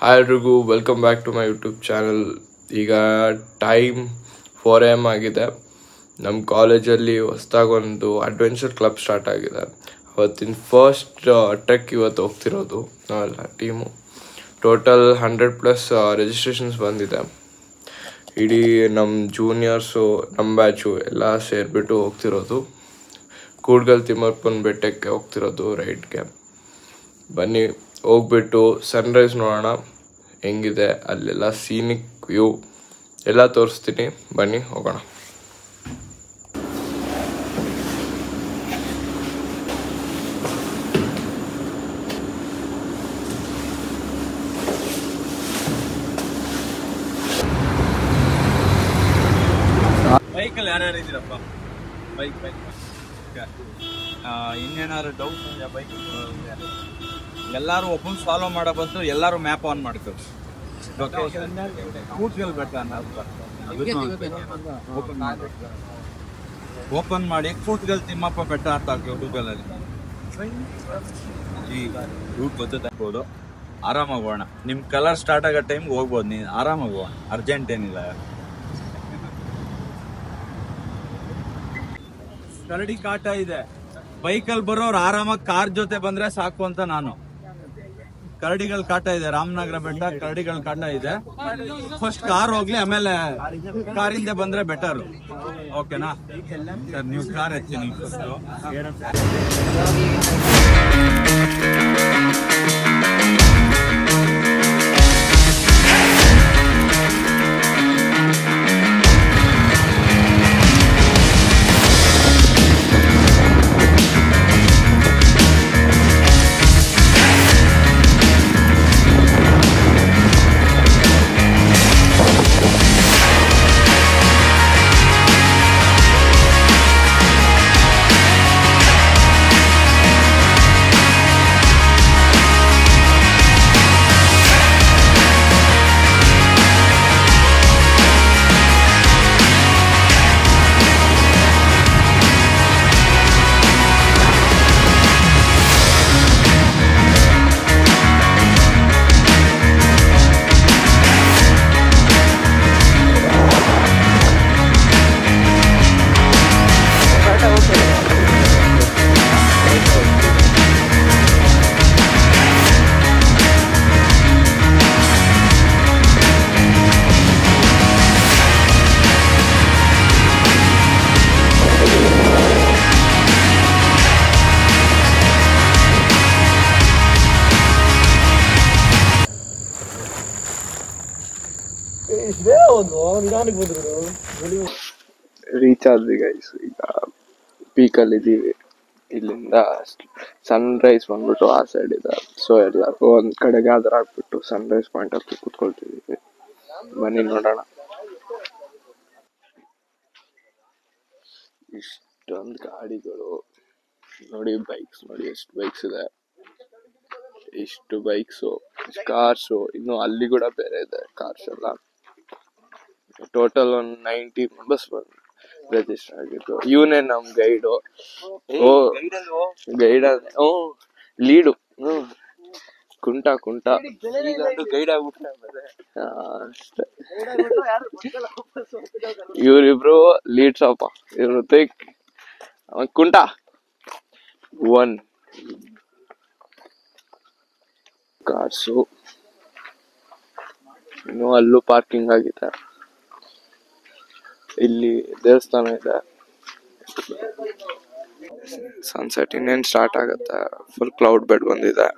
Hi ಎಲ್ರಿಗೂ welcome back to my YouTube channel. ಈಗ time 4 AM ಆಗಿದೆ. ನಮ್ಮ ಕಾಲೇಜಲ್ಲಿ ಹೊಸದಾಗೊಂದು ಅಡ್ವೆಂಚರ್ ಕ್ಲಬ್ ಸ್ಟಾರ್ಟ್ ಆಗಿದೆ. ಅವತ್ತಿನ ಫಸ್ಟ್ ಟ್ರೆಕ್ ಇವತ್ತು ಹೋಗ್ತಿರೋದು ನಾವೆಲ್ಲ ಟೀಮು. ಟೋಟಲ್ 100+ ರಿಜಿಸ್ಟ್ರೇಷನ್ಸ್ ಬಂದಿದೆ. ಇಡೀ ನಮ್ಮ ಜೂನಿಯರ್ಸು ನಮ್ಮ ಬ್ಯಾಚು ಎಲ್ಲ ಸೇರಿಬಿಟ್ಟು ಹೋಗ್ತಿರೋದು. ಕೂಡ್ಗಲ್ ತಿಮ್ಮಪ್ಪನ ಬೆಟ್ಟಕ್ಕೆ ಹೋಗ್ತಿರೋದು ರೈಡ್ಗೆ. ಬನ್ನಿ ಹೋಗ್ಬಿಟ್ಟು ಸನ್ರೈಸ್ ನೋಡೋಣ ಹೆಂಗಿದೆ, ಅಲ್ಲೆಲ್ಲ ಸೀನಿಕ್ ವ್ಯೂ ಎಲ್ಲ ತೋರಿಸ್ತೀನಿ. ಬನ್ನಿ ಹೋಗೋಣ. ಬೈಕಲ್ಲಿ ಯಾರ್ಯಾರು ಇದ್ದೀರಪ್ಪ? ಬೈಕ್ ಇನ್ನೇನಾದ್ರು ಡೌಟ್ ಇದೆಯಾ? ಬೈಕ್ ಎಲ್ಲರೂ ಓಪನ್ ಫಾಲೋ ಮಾಡೋ ಬಂತು. ಎಲ್ಲರೂ ಮ್ಯಾಪ್ ಆನ್ ಮಾಡ್ತೀವಿ. ಕೂತ್ಗಲ್ ಬೆಟ್ಟ ಓಪನ್ ಮಾಡಿ ಕೂತ್ಗಲ್ ತಿಮ್ಮಪ್ಪ ಬೆಟ್ಟ ಅಂತ ಹಾಕಿ ಗೂಗಲಲ್ಲಿ ಈ ರೂಟ್ ಗೊತ್ತಾಗ್ಬೋದು. ಆರಾಮಾಗಿ ಹೋಗೋಣ. ನಿಮ್ಮ ಕಲರ್ ಸ್ಟಾರ್ಟ್ ಆಗೋ ಟೈಮ್ಗೆ ಹೋಗ್ಬೋದು. ನೀನು ಆರಾಮಾಗಿ ಹೋಗೋಣ, ಅರ್ಜೆಂಟ್ ಏನಿಲ್ಲ. ಕರಡಿ ಕಾಟ ಇದೆ. ಬೈಕಲ್ಲಿ ಬರೋರು ಆರಾಮಾಗಿ ಕಾರ್ ಜೊತೆ ಬಂದ್ರೆ ಸಾಕು ಅಂತ ನಾನು. ಕರಡಿಗಳ ಕಾಟ ಇದೆ. ರಾಮನಗರ ಬೆಟ್ಟ ಕರಡಿಗಳ ಕಾಟ ಇದೆ. ಫಸ್ಟ್ ಕಾರ್ ಹೋಗ್ಲಿ, ಆಮೇಲೆ ಕಾರಿಂದ ಬಂದ್ರೆ ಬೆಟರ್. ಓಕೆನಾ ಸರ್? ನೀವು ಕಾರ್ ಎತ್ತೀನಿ ಫಸ್ಟ್. ರೀಚ್ ಆದ್ವಿ ಗೈಸ್. ಈಗ ಪೀಕಲ್ಲಿ ಇದ್ದೀವಿ. ಇಲ್ಲಿಂದ ಸನ್ರೈಸ್ ಬಂದ್ಬಿಟ್ಟು ಆ ಸೈಡ್ ಇದೆ. ಸೊ ಎಲ್ಲರೂ ಒಂದ್ ಕಡೆ ಗ್ಯಾದರ್ ಆಗ್ಬಿಟ್ಟು ಸನ್ರೈಸ್ ಪಾಯಿಂಟ್ ಅಲ್ಲಿ ಕೂತ್ಕೊಳ್ತಿದೀವಿ. ಬನ್ನಿ ನೋಡೋಣ. ಇಷ್ಟೊಂದು ಗಾಡಿಗಳು ನೋಡಿ, ಬೈಕ್ಸ್ ನೋಡಿ, ಎಷ್ಟು ಬೈಕ್ಸ್ ಇದೆ. ಇಷ್ಟು ಬೈಕ್ಸು, ಕಾರ್ಸು, ಇನ್ನು ಅಲ್ಲಿ ಕೂಡ ಬೇರೆ ಇದೆ ಕಾರ್ಸ್ ಎಲ್ಲ. ಟೋಟಲ್ ಒಂದು 90 ಮೆಂಬರ್ಸ್ ರಿಜಿಸ್ಟರ್ ಆಗಿತ್ತು. ಇವನೇ ನಮ್ ಗೈಡು. ಗೈಡ್ ಲೀಡು ಕುಂಟ ಗೈಡ್ ಆಗ್ಬಿಟ್ರೆ ಅಷ್ಟೇ. ಇವ್ರಿಬ್ರು ಲೀಡ್ಸ್ ಅಪ್ಪ. ಇವ್ರು ಋತಿಕ್, ಕುಂಟ ಒನ್. ಕಾರ್ಸು ಇನ್ನು ಅಲ್ಲೂ ಪಾರ್ಕಿಂಗ್ ಆಗಿದೆ. ಇಲ್ಲಿ ದೇವಸ್ಥಾನ ಇದೆ. ಸನ್ಸೆಟ್ ಇನ್ನೇನು ಸ್ಟಾರ್ಟ್ ಆಗುತ್ತೆ. ಫುಲ್ ಕ್ಲೌಡ್ ಬೆಡ್ ಬಂದಿದೆ.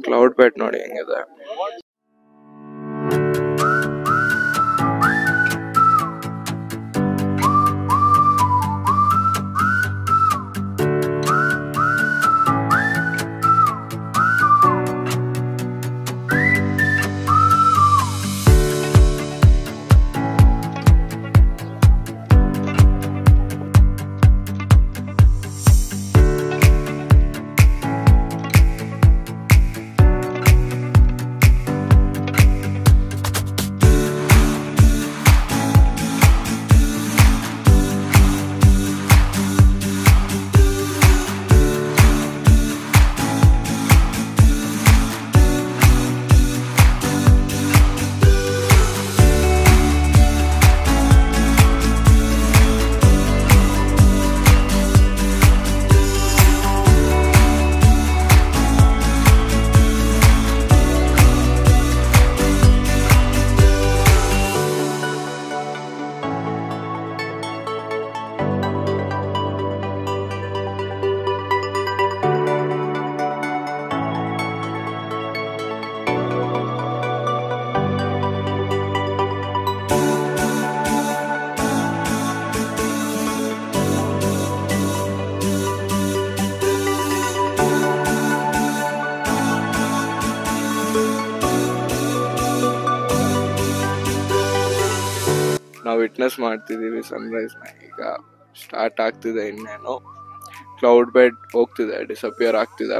ಕ್ಲೌಡ್ ಬೆಡ್ ನೋಡಿ ಹೆಂಗಿದೆ. ವಿಟ್ನೆಸ್ ಮಾಡ್ತಿದ್ದೀವಿ ಸನ್ರೈಸ್ನ. ಈಗ ಸ್ಟಾರ್ಟ್ ಆಗ್ತಿದೆ, ಇನ್ನೇನು ಕ್ಲೌಡ್ ಬೆಡ್ ಹೋಗ್ತಿದೆ, ಡಿಸಪಿಯರ್ ಆಗ್ತಿದೆ.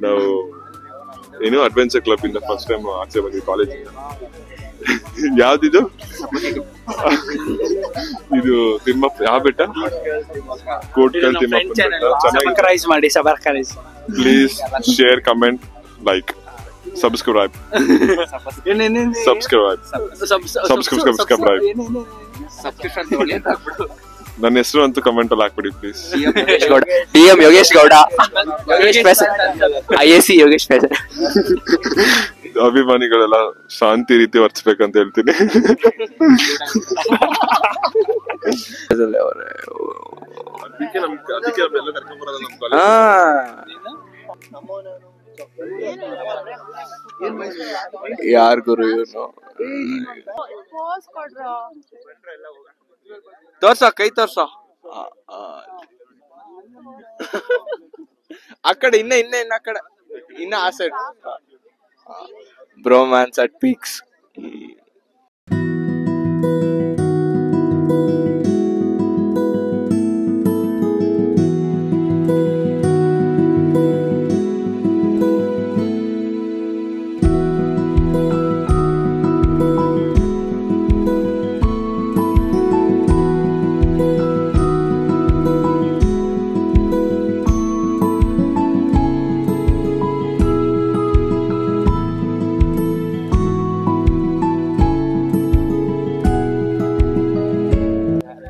ನಾವು ಏನು ಅಡ್ವೆಂಚರ್ ಕ್ಲಬ್ ಇಂದ ಫಸ್ಟ್ ಟೈಮ್ ಆಚೆ ಬಂದಿದ್ವಿ ಕಾಲೇಜಿಂದ. ಯಾವ್ದಿದು? ಇದು ತಿಮ್ಮಪ್ಪ ಯಾವ ಬೆಟ್ಟ? ಕೋಟ್ಕಲ್ ತಿಮ್ಮಪ್ಪ ಬೆಟ್ಟ. ಚೆನ್ನಾಗಿ. Please share, comment, like, subscribe. ನನ್ನ ಹೆಸರು ಅಂತೂ ಕಮೆಂಟ್ ಅಲ್ಲಿ ಹಾಕ್ಬಿಡಿ please. DM Yogesh Gowda, IAC Yogesh ಪೇಸರ್. ಅಭಿಮಾನಿಗಳೆಲ್ಲ ಶಾಂತಿ ರೀತಿ ವರ್ತಿಸ್ಬೇಕಂತ ಹೇಳ್ತೀನಿ. ಯಾರ್ ಗುರು ಇವನು? ತೋರ್ಸ, ಕೈ ತೋರ್ಸ. ಆ ಕಡೆ ಇನ್ನ ಆ ಕಡೆ, ಇನ್ನ ಆ ಸೈಡ್. ಬ್ರೋಮ್ಯಾನ್ಸ್ at peaks.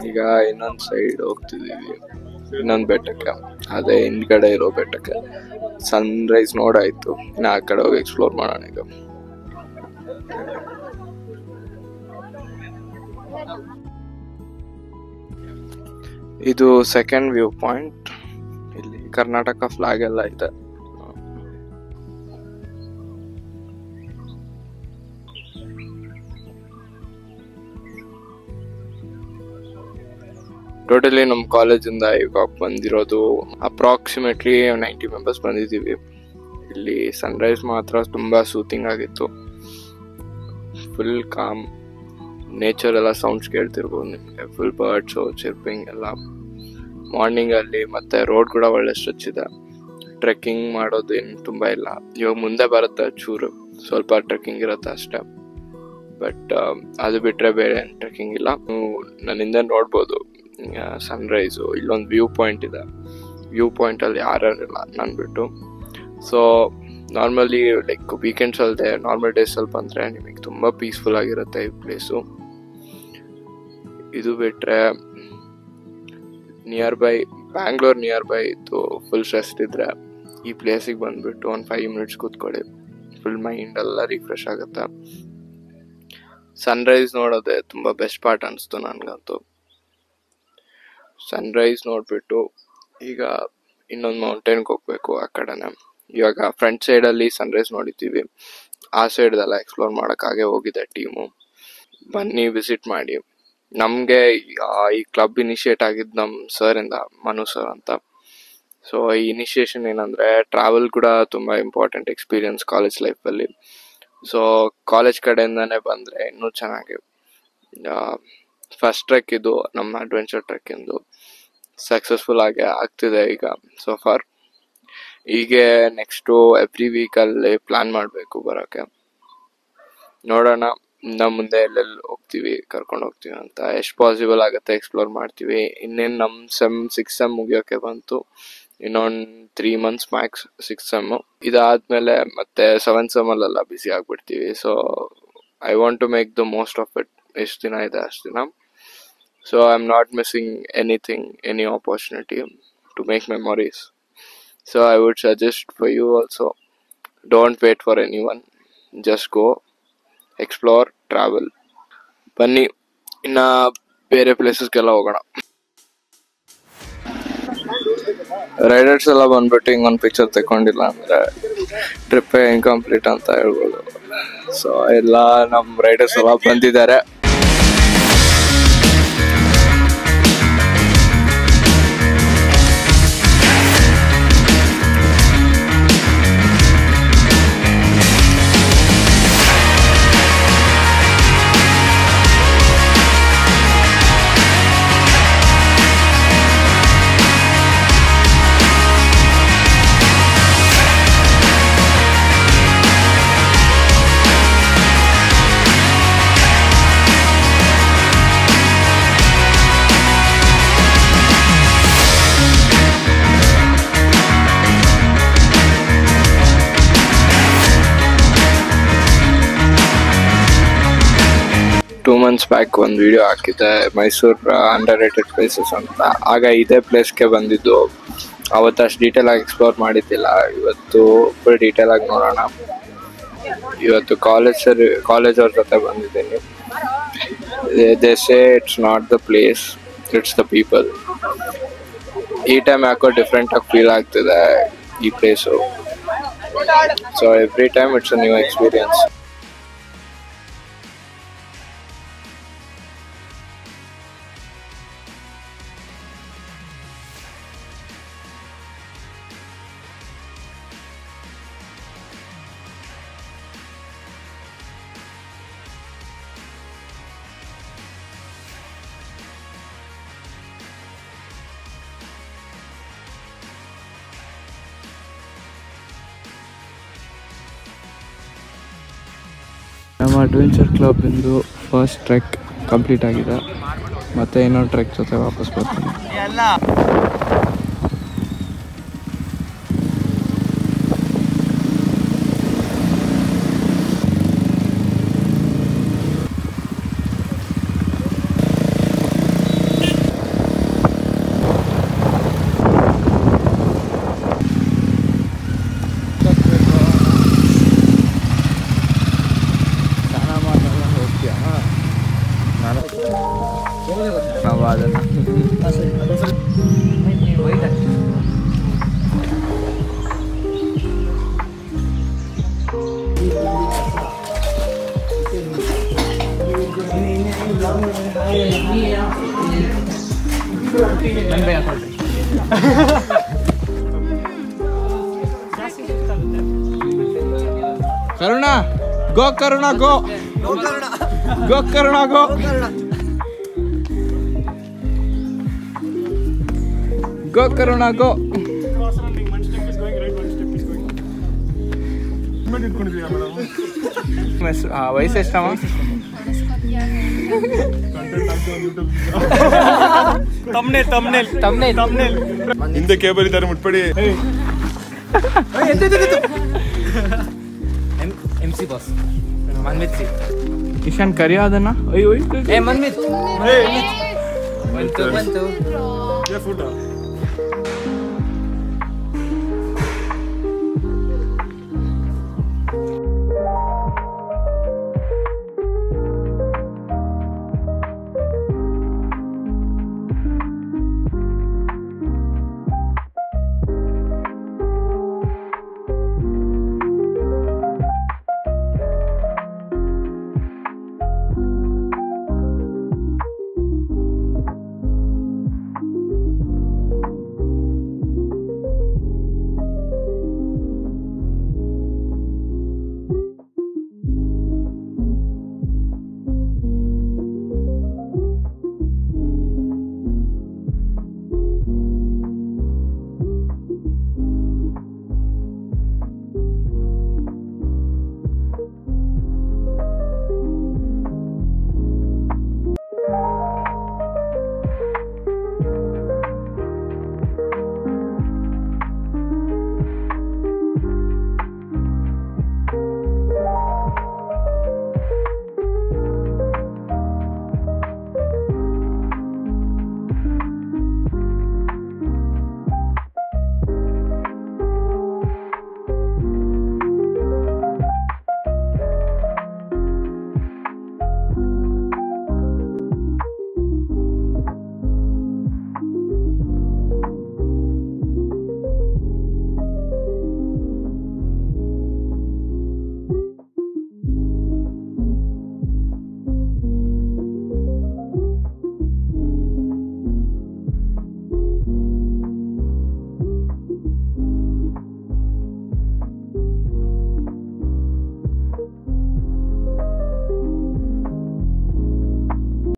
ಈಗ ಇನ್ನೊಂದ್ ಸೈಡ್ ಹೋಗ್ತಿದೀವಿ, ಇನ್ನೊಂದ್ ಬೆಟ್ಟಕ್ಕೆ. ಅದೇ ಹಿಂದ್ಗಡೆ ಇರೋ ಬೆಟ್ಟಕ್ಕೆ. ಸನ್ರೈಸ್ ನೋಡಾಯ್ತು, ಇನ್ನು ಆ ಕಡೆ ಹೋಗಿ ಎಕ್ಸ್ಪ್ಲೋರ್ ಮಾಡೋಣ ಈಗ. ಇದು ಸೆಕೆಂಡ್ ವ್ಯೂ ಪಾಯಿಂಟ್. ಇಲ್ಲಿ ಕರ್ನಾಟಕ ಫ್ಲಾಗ್ ಎಲ್ಲ ಇದೆ. ಟೋಟಲಿ ನಮ್ಮ ಕಾಲೇಜಿಂದ ಇವಾಗ ಬಂದಿರೋದು ಅಪ್ರಾಕ್ಸಿಮೇಟ್ಲಿ 90 ಮೆಂಬರ್ಸ್ ಬಂದಿದ್ದೀವಿ. ಇಲ್ಲಿ ಸನ್ರೈಸ್ ಮಾತ್ರ ತುಂಬ ಸೂತಿಂಗ್ ಆಗಿತ್ತು. ಫುಲ್ ಕಾಮ್, ನೇಚರ್ ಎಲ್ಲ ಸೌಂಡ್ಸ್ ಕೇಳ್ತಿರ್ಬೋದು ನಿಮಗೆ. ಫುಲ್ ಬರ್ಡ್ಸು, ಚಿರ್ಪಿಂಗ್ ಎಲ್ಲ ಮಾರ್ನಿಂಗ್ ಅಲ್ಲಿ. ಮತ್ತೆ ರೋಡ್ ಕೂಡ ಒಳ್ಳೆ ಸ್ಟ್ರೆಚ್ ಇದೆ. ಟ್ರೆಕ್ಕಿಂಗ್ ಮಾಡೋದು ಏನು ತುಂಬ ಇಲ್ಲ. ಇವಾಗ ಮುಂದೆ ಬರುತ್ತೆ ಚೂರು, ಸ್ವಲ್ಪ ಟ್ರೆಕ್ಕಿಂಗ್ ಇರುತ್ತೆ ಅಷ್ಟೇ. ಬಟ್ ಅದು ಬಿಟ್ಟರೆ ಬೇರೆ ಟ್ರೆಕ್ಕಿಂಗ್ ಇಲ್ಲ. ನನ್ನಿಂದ ನೋಡ್ಬೋದು ಸನ್ರೈಸು. ಇಲ್ಲೊಂದು ವ್ಯೂ ಪಾಯಿಂಟ್ ಇದೆ. ವ್ಯೂ ಪಾಯಿಂಟಲ್ಲಿ ಯಾರಿಲ್ಲ ನಾನು ಬಿಟ್ಟು. ಸೊ ನಾರ್ಮಲಿ ಲೈಕ್ ವೀಕೆಂಡ್ಸ್ ಅಲ್ಲದೆ ನಾರ್ಮಲ್ ಡೇಸಲ್ಲಿ ಬಂದರೆ ನಿಮಗೆ ತುಂಬ ಪೀಸ್ಫುಲ್ ಆಗಿರುತ್ತೆ ಈ ಪ್ಲೇಸು. ಇದು ಬಿಟ್ಟರೆ ಬ್ಯಾಂಗ್ಳೂರ್ ನಿಯರ್ ಬೈ ಇತ್ತು. ಫುಲ್ ಸ್ಟ್ರೆಸ್ ಇದ್ರೆ ಈ ಪ್ಲೇಸಿಗೆ ಬಂದುಬಿಟ್ಟು ಒಂದು 5 ಮಿನಿಟ್ಸ್ ಕೂತ್ಕೊಳ್ಳಿ. ಫುಲ್ ಮೈಂಡ್ ಎಲ್ಲ ರಿಫ್ರೆಶ್ ಆಗುತ್ತೆ. ಸನ್ರೈಸ್ ನೋಡೋದೇ ತುಂಬ ಬೆಸ್ಟ್ ಪಾರ್ಟ್ ಅನಿಸ್ತು ನನಗಂತೂ. ಸನ್ರೈಸ್ ನೋಡಿಬಿಟ್ಟು ಈಗ ಇನ್ನೊಂದು ಮೌಂಟೇನ್ಗೆ ಹೋಗ್ಬೇಕು ಆ ಕಡೆನೆ. ಇವಾಗ ಫ್ರಂಟ್ ಸೈಡಲ್ಲಿ ಸನ್ರೈಸ್ ನೋಡಿದ್ದೀವಿ, ಆ ಸೈಡ್ದೆಲ್ಲ ಎಕ್ಸ್ಪ್ಲೋರ್ ಮಾಡೋಕ್ಕಾಗೆ ಹೋಗಿದೆ ಟೀಮು. ಬನ್ನಿ ವಿಸಿಟ್ ಮಾಡಿ. ನಮಗೆ ಈ ಕ್ಲಬ್ ಇನಿಷಿಯೇಟ್ ಆಗಿದ್ದು ನಮ್ಮ ಸರಿಂದ, ಮನು ಸರ್ ಅಂತ. ಸೊ ಈ ಇನಿಷಿಯೇಷನ್ ಏನಂದರೆ ಟ್ರಾವೆಲ್ ಕೂಡ ತುಂಬ ಇಂಪಾರ್ಟೆಂಟ್ ಎಕ್ಸ್ಪೀರಿಯನ್ಸ್ ಕಾಲೇಜ್ ಲೈಫಲ್ಲಿ. ಸೊ ಕಾಲೇಜ್ ಕಡೆಯಿಂದನೇ ಬಂದರೆ ಇನ್ನೂ ಚೆನ್ನಾಗಿ. ಫಸ್ಟ್ ಟ್ರೆಕ್ ಇದು ನಮ್ಮ ಅಡ್ವೆಂಚರ್ ಟ್ರೆಕ್ ಎಂದು ಸಕ್ಸಸ್ಫುಲ್ ಆಗಿ ಆಗ್ತಿದೆ ಈಗ ಸೋ ಫಾರ್. ಹೀಗೆ ನೆಕ್ಸ್ಟು ಎವ್ರಿ ವೀಕಲ್ಲಿ ಪ್ಲ್ಯಾನ್ ಮಾಡಬೇಕು ಬರೋಕ್ಕೆ. ನೋಡೋಣ ನಮ್ಮ ಮುಂದೆ ಎಲ್ಲೆಲ್ಲಿ ಹೋಗ್ತೀವಿ, ಕರ್ಕೊಂಡು ಹೋಗ್ತೀವಿ ಅಂತ. ಎಷ್ಟು ಪಾಸಿಬಲ್ ಆಗುತ್ತೆ ಎಕ್ಸ್ಪ್ಲೋರ್ ಮಾಡ್ತೀವಿ. ಇನ್ನೇನು ನಮ್ಮ 6 ಸೆಮ್ ಮುಗಿಯೋಕ್ಕೆ ಬಂತು. ಇನ್ನೊಂದು 3 ಮಂತ್ಸ್ ಮ್ಯಾಕ್ಸ್ 6 ಸೆಮ್ಮು. ಇದಾದಮೇಲೆ ಮತ್ತೆ 7 ಸೆಮ್ಮಲ್ಲೆಲ್ಲ ಬ್ಯುಸಿ ಆಗಿಬಿಡ್ತೀವಿ. So I want to make the most of it. ಎಷ್ಟು ದಿನ ಇದೆ ಅಷ್ಟು ದಿನ. So I'm not missing anything, any opportunity to make memories. So I would suggest for you also, don't wait for anyone. Just go, explore, travel. ಬನ್ನಿ ಇನ್ನು ಬೇರೆ ಪ್ಲೇಸಸ್ಗೆಲ್ಲ ಹೋಗೋಣ. Riders ಎಲ್ಲ ಬಂದ್ಬಿಟ್ಟು ಹಿಂಗೊಂದು ಪಿಕ್ಚರ್ ತಗೊಂಡಿಲ್ಲ ಅಂದರೆ ಟ್ರಿಪ್ಪೇ ಇನ್ಕಂಪ್ಲೀಟ್ ಅಂತ ಹೇಳ್ಬೋದು. ಸೊ ಎಲ್ಲ ನಮ್ಮ ರೈಡರ್ಸ್ ಎಲ್ಲ ಬಂದಿದ್ದಾರೆ. 2 months ಬ್ಯಾಕ್ ಒಂದು ವಿಡಿಯೋ ಹಾಕಿದ್ದೆ, ಮೈಸೂರು ಅಂಡರ್ ರೇಟೆಡ್ ಪ್ಲೇಸಸ್ ಅಂತ. ಆಗ ಇದೇ ಪ್ಲೇಸ್ಗೆ ಬಂದಿದ್ದು. ಅವತ್ತು ಅಷ್ಟು ಡೀಟೇಲ್ ಆಗಿ ಎಕ್ಸ್ಪ್ಲೋರ್ ಮಾಡಿದ್ದಿಲ್ಲ. ಇವತ್ತು ಫುಲ್ ಡೀಟೇಲ್ ಆಗಿ ನೋಡೋಣ. ಇವತ್ತು ಕಾಲೇಜವ್ರ ಜೊತೆ ಬಂದಿದ್ದೀನಿ. They say it's not the place, it's the people. ಈ ಟೈಮ್ ಯಾಕೋ ಡಿಫ್ರೆಂಟ್ ಆಗಿ ಫೀಲ್ ಆಗ್ತಿದೆ ಈ place. So every time it's a new experience. ನಮ್ಮ ಅಡ್ವೆಂಚರ್ ಕ್ಲಬ್ಬಿಂದು ಫಸ್ಟ್ ಟ್ರೆಕ್ ಕಂಪ್ಲೀಟ್ ಆಗಿದೆ. ಮತ್ತು ಇನ್ನೊಂದು ಟ್ರೆಕ್ ಜೊತೆ ವಾಪಸ್ ಬರ್ತೀನಿ. ಕರುಣ ಗೋ, ಕರುಣ ಗೋ, ಗೋ ಕರುಣ ಗೋ. ಗೋ ಕರುಣ ಗೋ. ವಯಸ್ಸು ಎಷ್ಟಮ್ಮ? ಹಿಂದೆ ಕೇಬಲ್ ಇದ್ದಾರೆ, ಮುಟ್ಬೇಡಿ. MC boss. Manmit si. Ishan ಕರಿಯ ಅದನ್ನ. ಅಯ್ಯೋ Manmit. Mantu. Yeah, food.